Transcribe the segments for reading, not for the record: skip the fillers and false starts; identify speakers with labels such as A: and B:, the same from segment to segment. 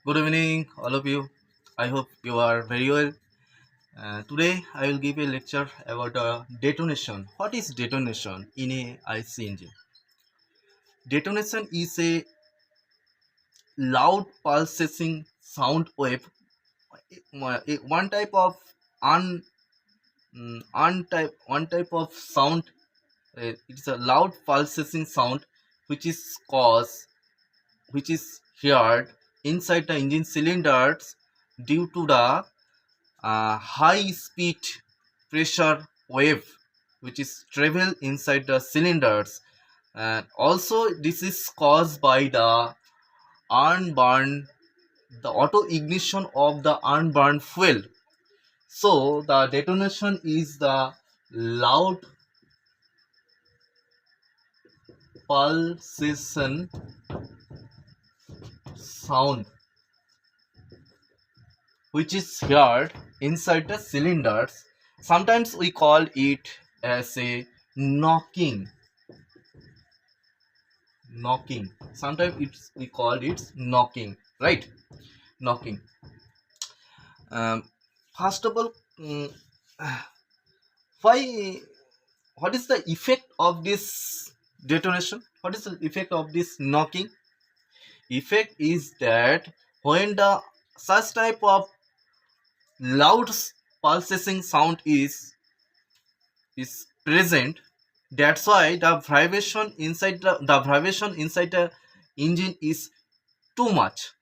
A: Good evening, all of you. I hope you are very well. Today, I will give a lecture about detonation. What is detonation in a IC engine? Detonation is a loud pulsating sound wave, one type of un, one type of sound. It's a loud pulsating sound which is caused, which is heard inside the engine cylinders due to the high speed pressure wave which is travel inside the cylinders, and also this is caused by the unburned, the auto ignition of the unburned fuel. So the detonation is the loud pulsation sound which is heard inside the cylinders. Sometimes we call it as a knocking. Sometimes we call it knocking, right? Knocking. First of all, why? What is the effect of this detonation? What is the effect of this knocking? Effect is that when the such type of loud pulsating sound is present, that's why the vibration inside the engine is too much,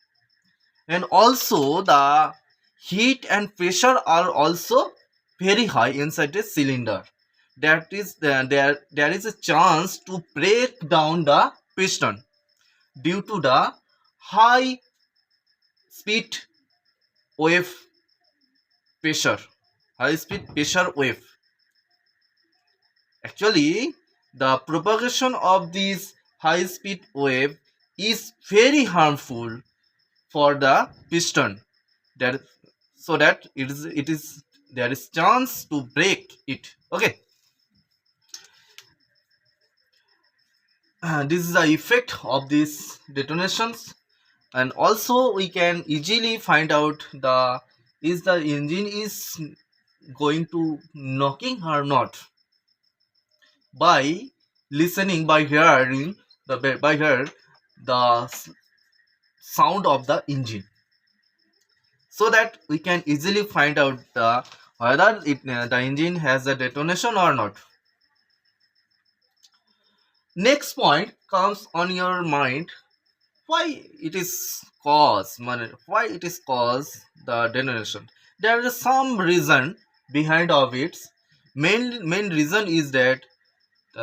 A: and also the heat and pressure are also very high inside the cylinder. That is there is a chance to break down the piston due to the high speed wave pressure, high speed pressure wave. Actually, the propagation of this high speed wave is very harmful for the piston, that so that it is there is chance to break it. Okay. This is the effect of these detonations, and also we can easily find out the is the engine is going to knocking or not by listening, by hearing the sound of the engine, so that we can easily find out whether the engine has a detonation or not. Next point comes on your mind, why it is why it is caused the detonation. There is some reason behind of it. Main reason is that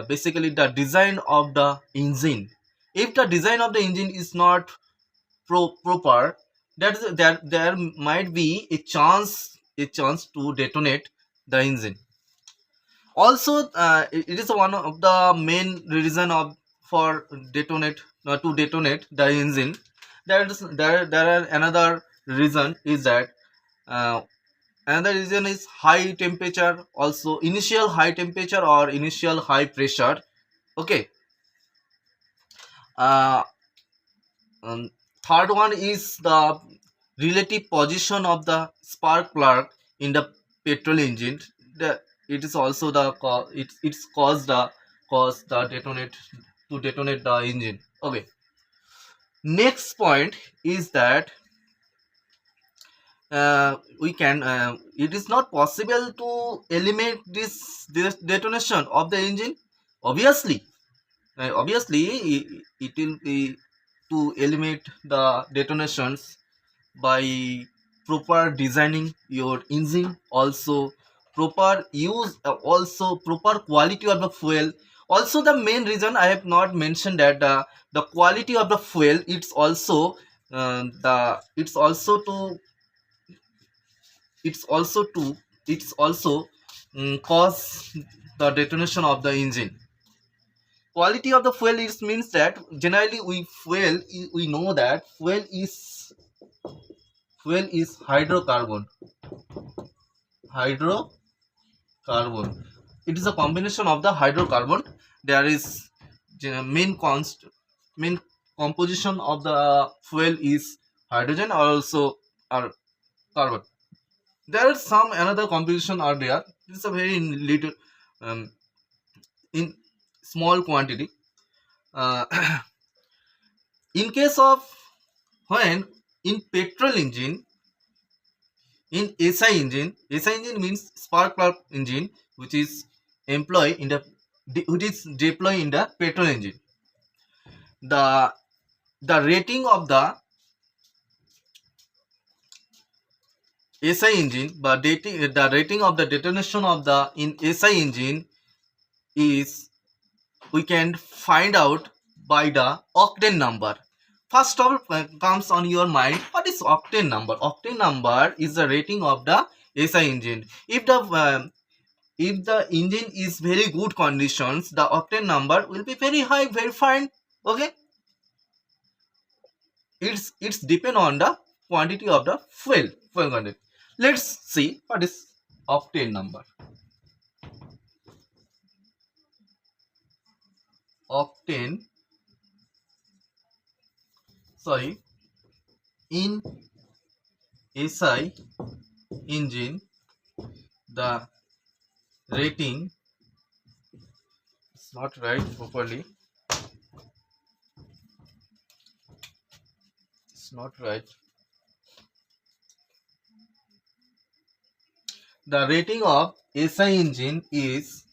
A: basically the design of the engine. If the design of the engine is not proper, there might be a chance to detonate the engine. Also, it is one of the main reason of for detonate to detonate the engine. There are another reason is that uh, another reason is high temperature, also initial high temperature or initial high pressure. Okay. uh, um, Third one is the relative position of the spark plug in the petrol engine. It is also it's caused the cause the detonate to detonate the engine. Okay. Next point is that we can it is not possible to eliminate this detonation of the engine. Obviously, it will be to eliminate the detonations by proper designing your engine, also proper use, also proper quality of the fuel. Also, the main reason I have not mentioned that the quality of the fuel, the it's also to it's also cause the detonation of the engine. Quality of the fuel is means that generally we know that fuel is hydrocarbon. It is a combination of the hydrocarbon. There is main composition of the fuel is hydrogen are also are carbon. There are some another composition are there. It's a very little um, in small quantity. Uh, in case of when in petrol engine, in SI engine means spark plug engine, which is employed in the which is deployed in the petrol engine. The the rating of the SI engine, but the rating of the detonation of the in SI engine is we can find out by the octane number. First of all comes on your mind, what is octane number? Octane number is the rating of the SI engine. If the engine is very good conditions, the octane number will be very high, very fine. Okay, it's depend on the quantity of the fuel quantity. Let's see what is octane number. Octane, sorry, in SI engine, the rating is not right properly. It's not right. The rating of SI engine is,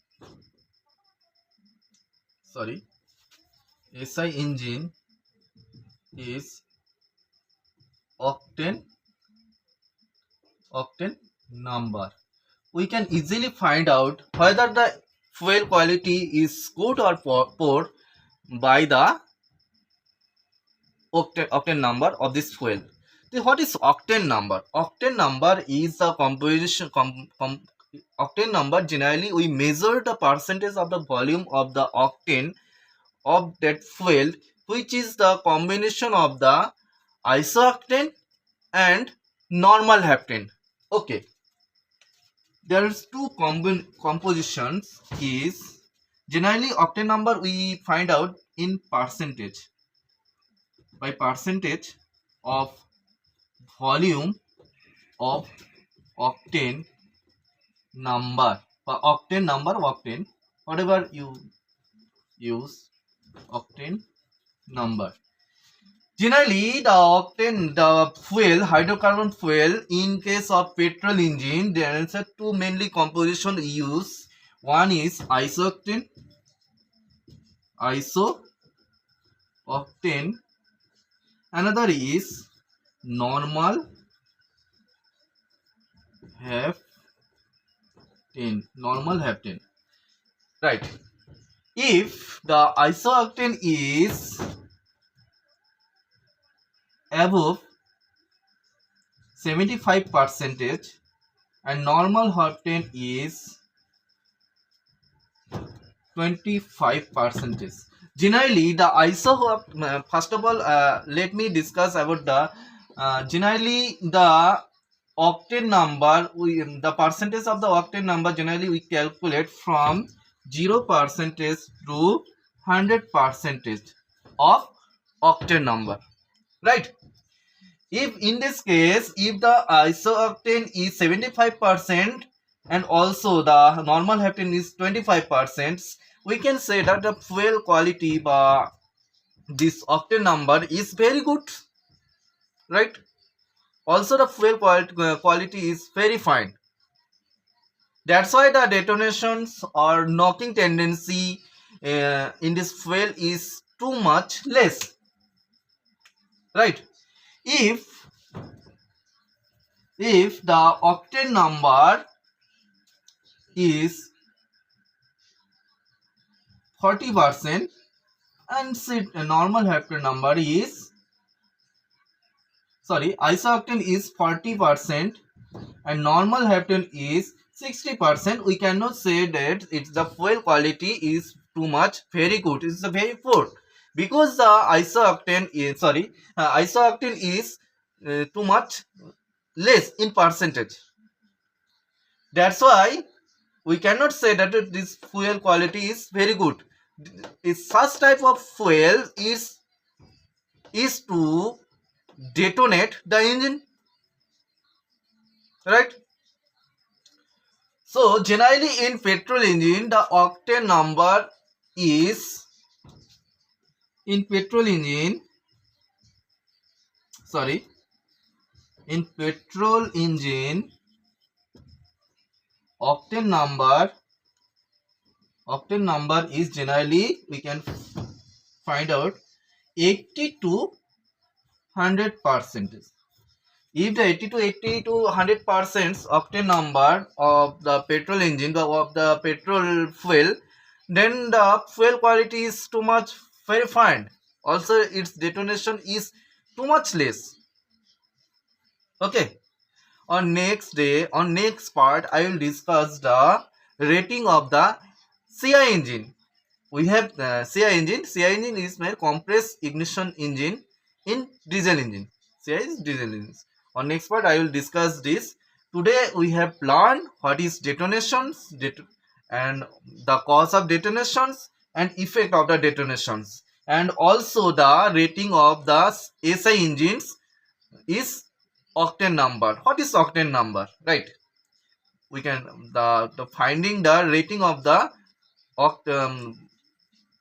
A: sorry, SI engine is octane number. We can easily find out whether the fuel quality is good or poor by the octane number of this fuel. Then what is octane number? Octane number is the composition. Octane number, generally we measure the percentage of the volume of the octane of that fuel, which is the combination of the isooctane and normal heptane. Okay, there is two compositions. Is generally octane number we find out in percentage, by percentage of volume of octane number, octane, whatever you use, octane number. Generally, the fuel, hydrocarbon fuel, in case of petrol engine, there is a two mainly composition we use. One is isooctane, another is normal heptane, right? If the isooctane is above 75% and normal heptane is 25%. Generally, the first of all, let me discuss about the generally the octane number. The percentage of the octane number generally we calculate from 0% to 100% of octane number, right? If in this case, if the isooctane is 75% and also the normal heptane is 25%, we can say that the fuel quality by this octane number is very good, right? Also the fuel quality is very fine. That's why the detonations or knocking tendency in this fuel is too much less, right? If the octane number is 40% and normal heptane number is, sorry, isooctane is 40% and normal heptane is 60%, we cannot say that it's the fuel quality is too much very good. It's a very poor, because the isooctane is too much less in percentage. That's why we cannot say that this fuel quality is very good. Such type of fuel is to detonate the engine, right? So generally in petrol engine, the octane number is in petrol engine. Sorry, in petrol engine, octane number octane number is generally we can find out 80 to 100%. If the 80 to 100% octane number of the petrol engine of the petrol fuel, then the fuel quality is too much very fine. Also, its detonation is too much less. Okay. On next part, I will discuss the rating of the CI engine. We have the CI engine. CI engine is my compressed ignition engine in diesel engine. CI is diesel engines. On next part, I will discuss this. Today we have learned what is detonations and the cause of detonations and effect of the detonations, and also the rating of the SI engines is octane number. What is octane number? Right? We can the finding the rating of the octane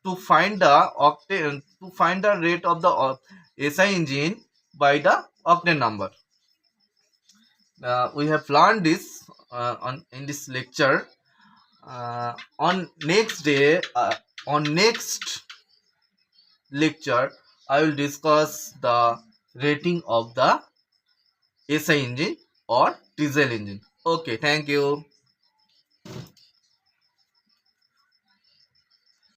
A: to find the octane to find the rate of the SI engine by the octane number. We have learned this on in this lecture. On next day, on next lecture, I will discuss the rating of the SI engine or diesel engine. Okay, thank you.